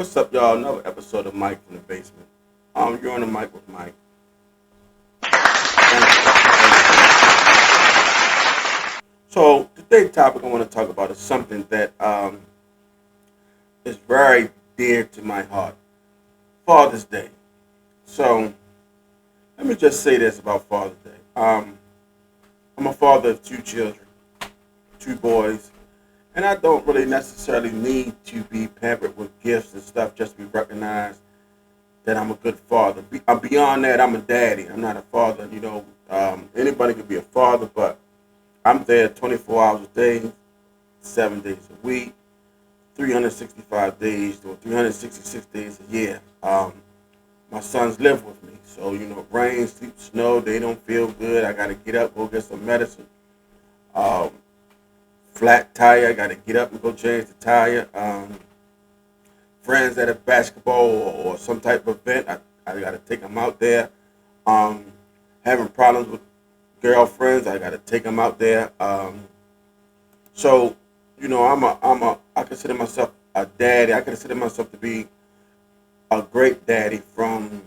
What's up, y'all? Another episode of Mike from the Basement. You're on the mic with Mike. Thank you. So today's topic I want to talk about is something that is very dear to my heart. Father's Day. So let me just say this about Father's Day. I'm a father of two children, two boys, and I don't really necessarily need to be pampered with gifts and stuff just to be recognized that I'm a good father. Beyond that, I'm a daddy. I'm not a father. Anybody could be a father, but I'm there 24 hours a day, 7 days a week, 365 days, or 366 days a year. My sons live with me. So, rain, sleep, snow, they don't feel good. I got to get up, go get some medicine. Um, Flat tire, I got to get up and go change the tire. Friends at a basketball or some type of event, I got to take them out there. Um, Having problems with girlfriends, I got to take them out there. So, I consider myself a daddy. I consider myself to be a great daddy from,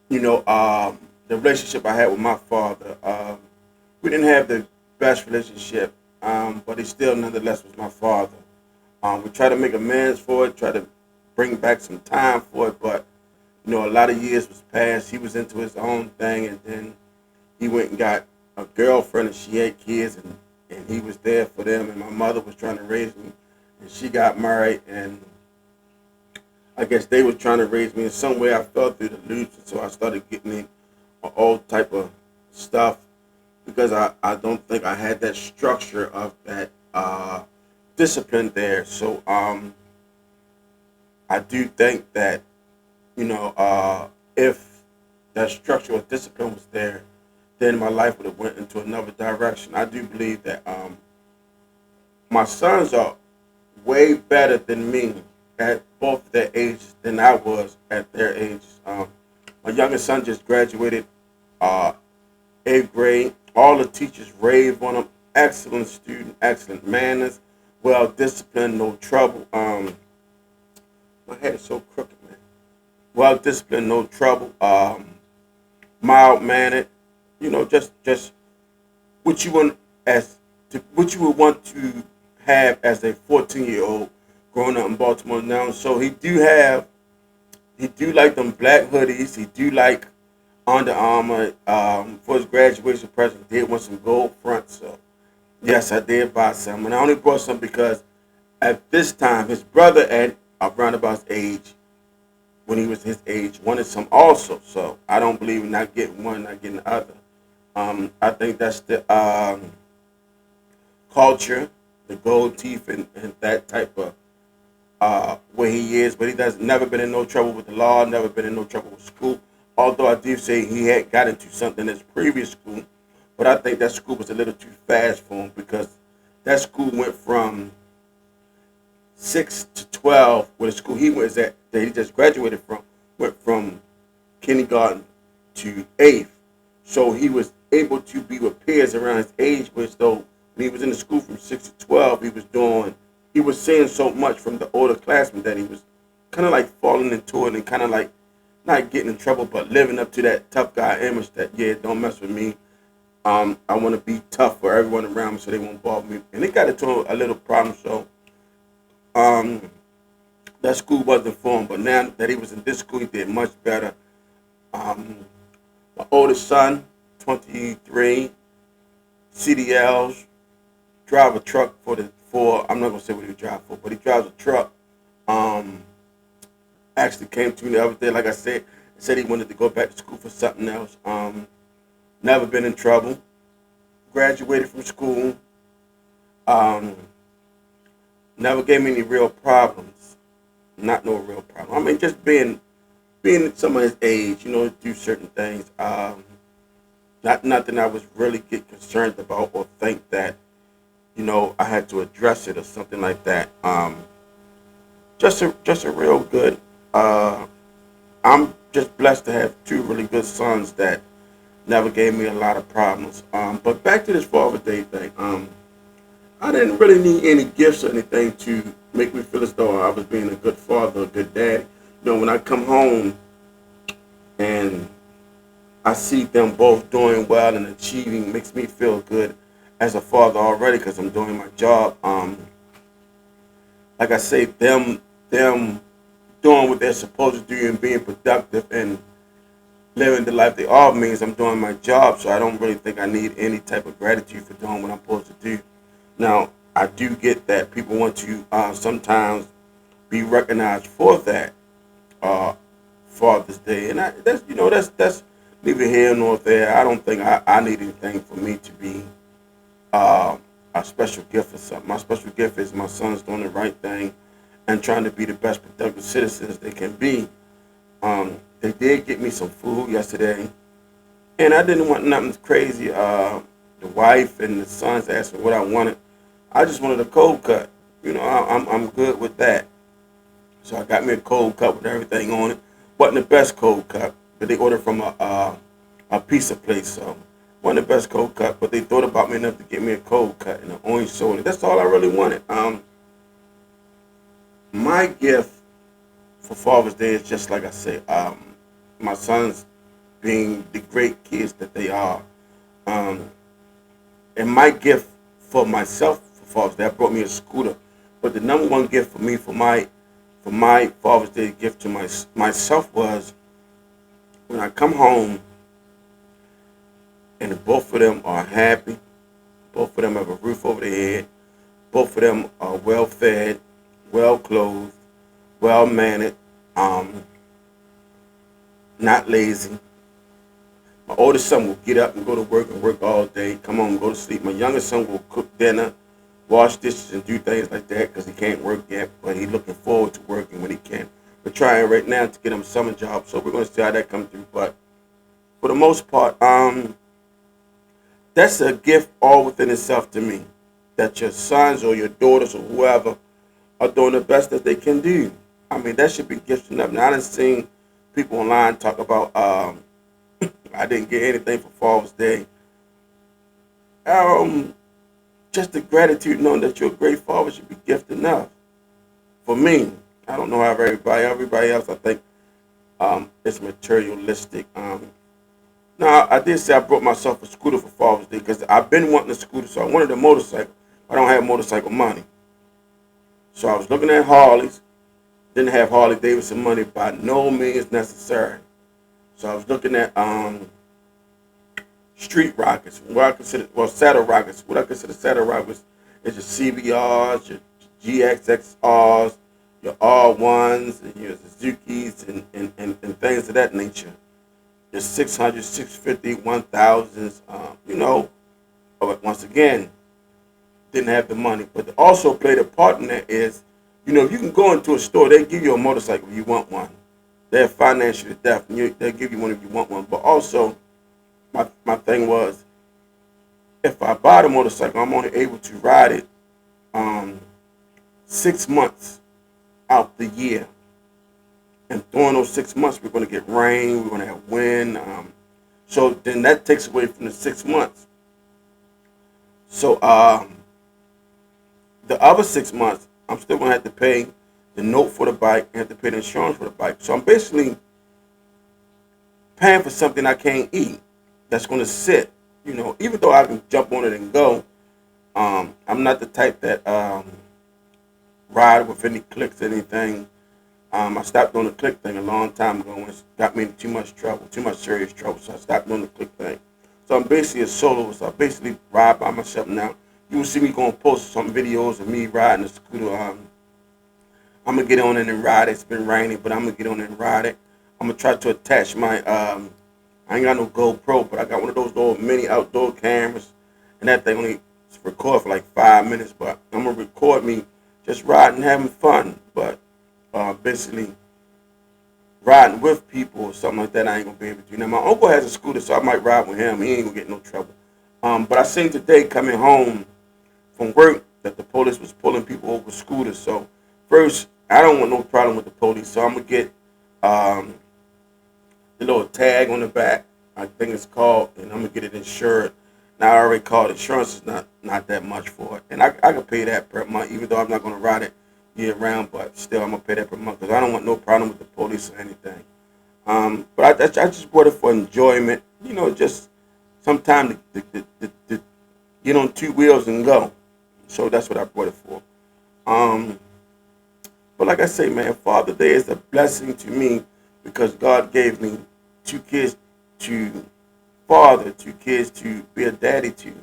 the relationship I had with my father. We didn't have the best relationship, but he still nonetheless was my father. We try to make amends for it, try to bring back some time for it, but a lot of years was passed. He was into his own thing, and then he went and got a girlfriend, and she had kids, and he was there for them. And my mother was trying to raise me, and she got married, and I guess they were trying to raise me in some way. I fell through the loops, and so I started getting in all type of stuff because I don't think I had that structure of that discipline there. So I do think that if that structure or discipline was there, then my life would have went into another direction. I do believe that my sons are way better than me at both their ages than I was at their ages. My youngest son just graduated uh, 8th grade. All the teachers rave on him. Excellent student, excellent manners, well disciplined, no trouble. My head is so crooked, man. Well disciplined, no trouble. Mild mannered. Just what you want what you would want to have as a 14-year-old growing up in Baltimore now. So he do like them black hoodies. He do like Under Armour. For his graduation present, did want some gold fronts. So yes, I did buy some, and I only bought some because at this time his brother at around about his age, when he was his age, wanted some also. So I don't believe in not getting one, not getting the other. I think that's the culture, the gold teeth, and that type of where he is. But he does never been in no trouble with the law, never been in no trouble with school. Although I do say he had got into something in his previous school, but I think that school was a little too fast for him because that school went from 6 to 12, where the school he was at that he just graduated from went from kindergarten to eighth. So he was able to be with peers around his age, which though when he was in the school from 6 to 12, he was seeing so much from the older classmen that he was kind of like falling into it and kind of like not getting in trouble, but living up to that tough guy image that yeah, don't mess with me. I want to be tough for everyone around me so they won't bother me. And it got into a little problem. So um, that school wasn't for him, but now that he was in this school, he did much better. Um, my oldest son, 23, CDLs, drive a truck for I'm not gonna say what he drives for, but he drives a truck. Um, Actually came to me the other day, like I said he wanted to go back to school for something else. Never been in trouble. Graduated from school. Um, Never gave me any real problems. Not no real problem. I mean, just being at some of his age, do certain things. Not nothing I was really get concerned about or think that I had to address it or something like that. Just a real good. Uh, I'm just blessed to have two really good sons that never gave me a lot of problems. But back to this Father's Day thing. I didn't really need any gifts or anything to make me feel as though I was being a good father, a good dad. When I come home and I see them both doing well and achieving, makes me feel good as a father already because I'm doing my job. Like I say, them doing what they're supposed to do and being productive and living the life they are means I'm doing my job. So I don't really think I need any type of gratitude for doing what I'm supposed to do. Now I do get that people want to sometimes be recognized for that Father's Day, and that's neither here nor there. I don't think I need anything for me to be uh, a special gift or something. My special gift is my sons doing the right thing and trying to be the best productive citizens they can be. They did get me some food yesterday, and I didn't want nothing crazy. The wife and the sons asked me what I wanted. I just wanted a cold cut. I'm good with that. So I got me a cold cut with everything on it. Wasn't the best cold cut, but they ordered from a pizza place. So wasn't the best cold cut, but they thought about me enough to get me a cold cut and an orange soda. That's all I really wanted. My gift for Father's Day is just like I said. My sons being the great kids that they are, um, and my gift for myself for Father's Day, I brought me a scooter. But the number one gift for me for my Father's Day gift to myself was when I come home and both of them are happy, both of them have a roof over their head, both of them are well fed, well clothed, well mannered, um, not lazy. My oldest son will get up and go to work and work all day, come home and go to sleep. My youngest son will cook dinner, wash dishes, and do things like that because he can't work yet, but he's looking forward to working when he can. We're trying right now to get him a summer job, so we're going to see how that comes through. But for the most part, that's a gift all within itself to me. That your sons or your daughters or whoever are doing the best that they can do. I mean, that should be gifts enough. Now, I done seen people online talk about I didn't get anything for Father's Day. Um, just the gratitude knowing that you're a great father should be gift enough. For me, I don't know how everybody else, I think it's materialistic. Now, I did say I brought myself a scooter for Father's Day because I've been wanting a scooter, so I wanted a motorcycle. I don't have motorcycle money. So I was looking at Harleys, didn't have Harley Davidson money by no means necessary. So I was looking at street rockets, saddle rockets. What I consider saddle rockets is your CBRs, your GXXRs, your R1s, and your Suzuki's, and things of that nature. Your 600, 650, 1000s, but once again, didn't have the money. But also played a part in that is, you can go into a store, they give you a motorcycle if you want one. They'll finance you to death, and they'll give you one if you want one. But also, my thing was, if I buy the motorcycle, I'm only able to ride it 6 months out the year. And during those 6 months, we're going to get rain, we're going to have wind. So then that takes away from the 6 months. So the other 6 months, I'm still going to have to pay the note for the bike and have to pay the insurance for the bike. So I'm basically paying for something I can't eat that's going to sit. Even though I can jump on it and go, I'm not the type that ride with any clicks or anything. I stopped doing the click thing a long time ago when it got me into too much trouble, too much serious trouble. So I stopped doing the click thing. So I'm basically a soloist. I basically ride by myself now. You will see me going to post some videos of me riding the scooter. I'm gonna get on it and ride it. It's been raining, but I'm gonna get on it and ride it. I'm gonna try to attach my. I ain't got no GoPro, but I got one of those little mini outdoor cameras, and that thing only record for like 5 minutes. But I'm gonna record me just riding, having fun. But basically riding with people or something like that, I ain't gonna be able to do. Now my uncle has a scooter, so I might ride with him. He ain't gonna get no trouble. But I seen today coming home from work that the police was pulling people over scooters. So first, I don't want no problem with the police, so I'm gonna get um, the little tag on the back. I think it's called, and I'm gonna get it insured. Now I already called insurance is not that much for it, and I can pay that per month, even though I'm not gonna ride it year round, but still I'm gonna pay that per month because I don't want no problem with the police or anything. But I just bought it for enjoyment, just sometime to get on two wheels and go. So that's what I bought it for. Um, but like I say, man, Father Day is a blessing to me because God gave me two kids to father, two kids to be a daddy to.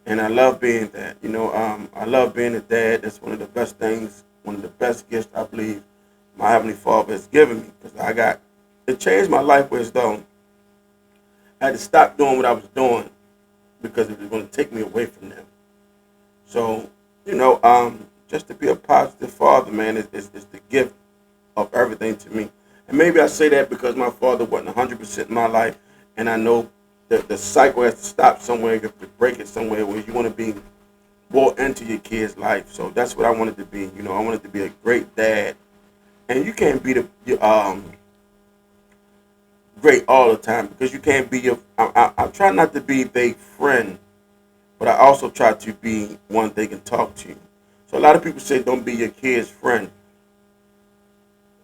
And I love being that. I love being a dad. That's one of the best things, one of the best gifts I believe my Heavenly Father has given me because it changed my life where as though I had to stop doing what I was doing because it was going to take me away from them. So, just to be a positive father, man, is the gift of everything to me. And maybe I say that because my father wasn't 100% in my life, and I know that the cycle has to stop somewhere, you have to break it somewhere where you want to be brought into your kid's life. So that's what I wanted to be. I wanted to be a great dad. And you can't be great all the time because you can't be I try not to be their friend, but I also try to be one they can talk to. So a lot of people say don't be your kid's friend.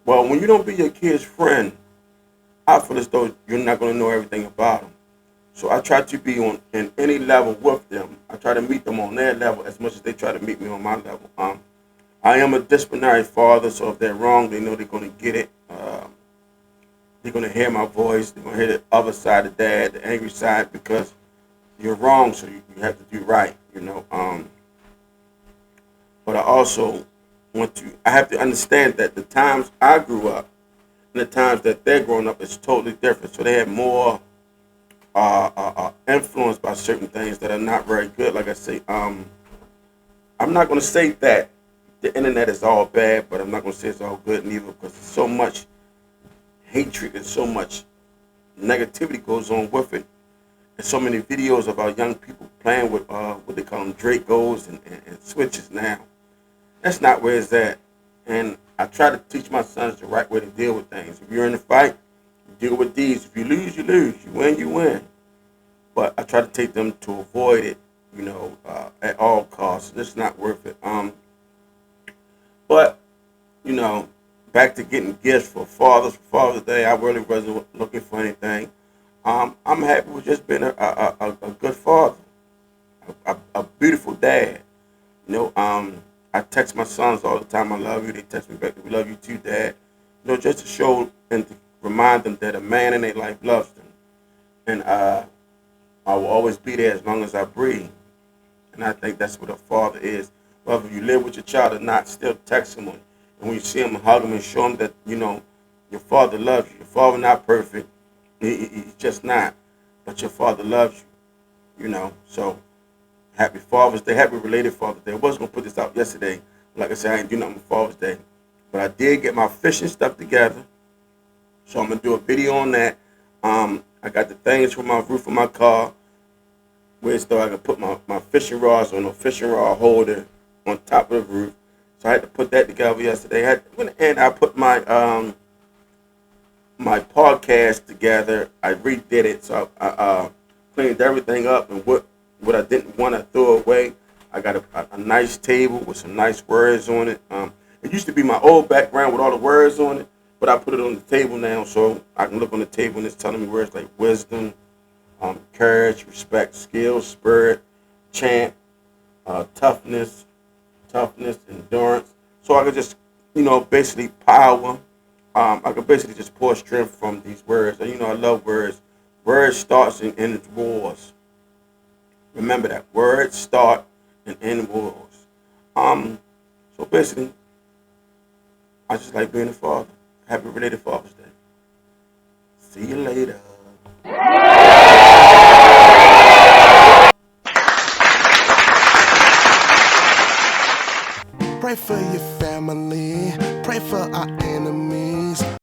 Well, when you don't be your kid's friend, I feel as though you're not going to know everything about them. So I try to be on in any level with them. I try to meet them on their level as much as they try to meet me on my level. I am a disciplinary father, so if they're wrong, they know they're going to get it. They're going to hear my voice. They're going to hear the other side of dad, the angry side, because you're wrong, so you have to do right. But I also I have to understand that the times I grew up and the times that they're growing up is totally different. So they have more influenced by certain things that are not very good. Like I say, I'm not going to say that the internet is all bad, but I'm not going to say it's all good neither because there's so much hatred and so much negativity goes on with it. And so many videos of our young people playing with what they call them Dracos and switches now. That's not where it's at. And I try to teach my sons the right way to deal with things. If you're in a fight, you deal with these. If you lose, you lose. You win, you win. But I try to take them to avoid it, at all costs. It's not worth it. But back to getting gifts for Father's Day. I really wasn't looking for anything. I'm happy with just being a good father, a beautiful dad. I text my sons all the time. I love you. They text me back. We love you too, Dad. Just to show and to remind them that a man in their life loves them, and I will always be there as long as I breathe. And I think that's what a father is. Whether you live with your child or not, still text him. And when you see him, hug him and show him that, your father loves you. Your father not perfect. He's just not. But your father loves you, So happy Father's Day. Happy related Father's Day. I was going to put this out yesterday. Like I said, I ain't do nothing for Father's Day. But I did get my fishing stuff together. So I'm going to do a video on that. I got the things for my roof of my car. Where so I can put my fishing rods on a fishing rod holder on top of the roof. So I had to put that together yesterday. And I put my podcast together. I redid it. So I cleaned everything up and what I didn't want to throw away. I got a nice table with some nice words on it. It used to be my old background with all the words on it, but I put it on the table now so I can look on the table and it's telling me words like wisdom, courage, respect, skill, spirit, chant, toughness, endurance. So I could just, basically power. I could basically just pour strength from these words. And I love words. Words starts and ends wars. Remember that. Words start and end wars. So basically, I just like being a father. Happy related Father's Day. See you later. Pray for your